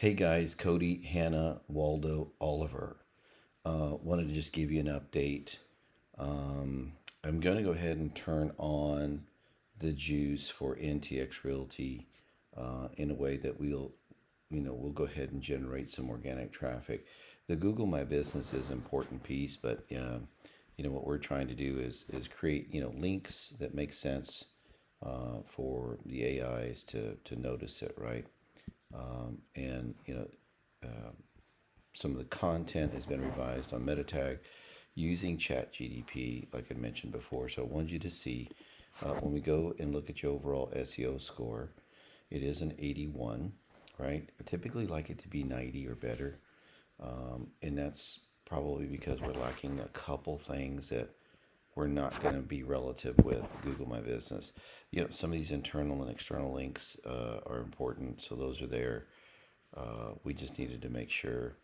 Hey guys, Cody, Hannah, Waldo, Oliver. Wanted to just give you an update. I'm going to go ahead and turn on the juice for NTX Realty in a way that we'll go ahead and generate some organic traffic. The Google My Business is an important piece, but what we're trying to do is create links that make sense for the AIs to notice it, right? And some of the content has been revised on MetaTag using ChatGDP, like I mentioned before. So I wanted you to see when we go and look at your overall SEO score, it is an 81, right? I typically like it to be 90 or better, and that's probably because we're lacking a couple things that we're not going to be relative with Google My Business. Some of these internal and external links are important, so those are there. We just needed to make sure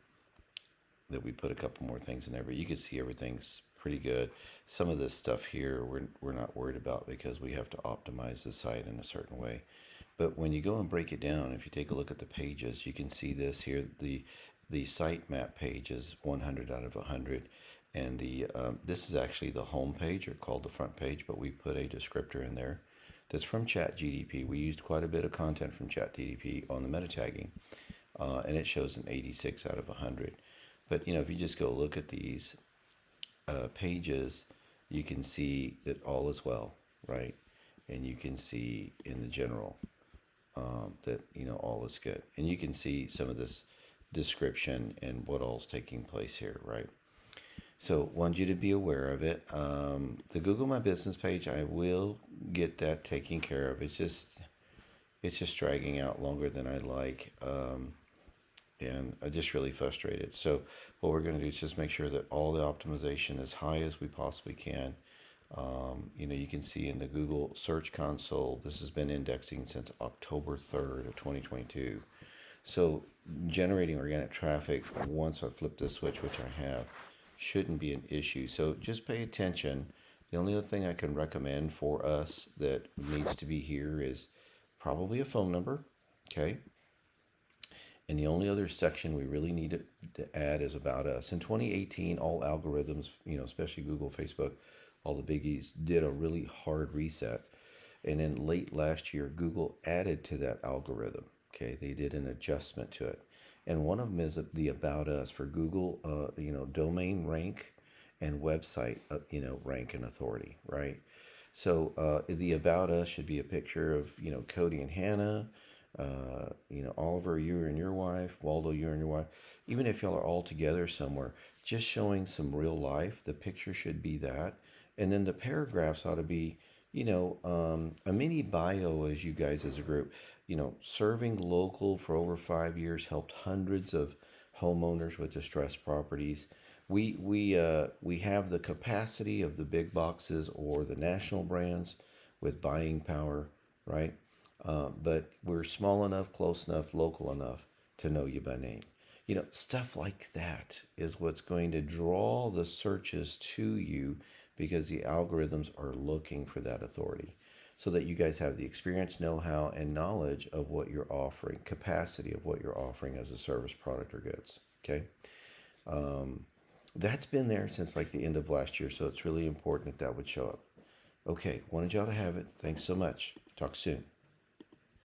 that we put a couple more things in there, but you can see everything's pretty good. Some of this stuff here we're not worried about because we have to optimize the site in a certain way. But when you go and break it down, if you take a look at the pages, you can see this here. The sitemap page is 100 out of 100, and the this is actually the home page, or called the front page, but we put a descriptor in there that's from ChatGDP. We used quite a bit of content from ChatGDP on the meta tagging, and it shows an 86 out of 100. But if you just go look at these pages, you can see that all is well, right? And you can see in the general that all is good, and you can see some of this description and what all's taking place here, right? So want you to be aware of it. The Google My Business page, I will get that taken care of. It's just dragging out longer than I like. And I'm just really frustrated. So what we're going to do is just make sure that all the optimization is high as we possibly can. You can see in the Google Search Console, this has been indexing since October 3rd of 2022. So generating organic traffic, once I flip this switch, which I have, shouldn't be an issue. So just pay attention. The only other thing I can recommend for us that needs to be here is probably a phone number, okay? And the only other section we really need to add is about us. In 2018, all algorithms, especially Google, Facebook, all the biggies, did a really hard reset. And then late last year, Google added to that algorithm. Okay, they did an adjustment to it. And one of them is the About Us for Google, domain rank and website, rank and authority, right? So the About Us should be a picture of, Cody and Hannah, Oliver, you and your wife, Waldo, you and your wife. Even if y'all are all together somewhere, just showing some real life. The picture should be that, and then the paragraphs ought to be, a mini bio as you guys as a group. Serving local for over 5 years, helped hundreds of homeowners with distressed properties. We have the capacity of the big boxes or the national brands with buying power, right? But we're small enough, close enough, local enough to know you by name. Stuff like that is what's going to draw the searches to you because the algorithms are looking for that authority so that you guys have the experience, know-how, and knowledge of what you're offering, capacity of what you're offering as a service, product, or goods. Okay. That's been there since like the end of last year, so it's really important that would show up. Okay, wanted y'all to have it. Thanks so much. Talk soon.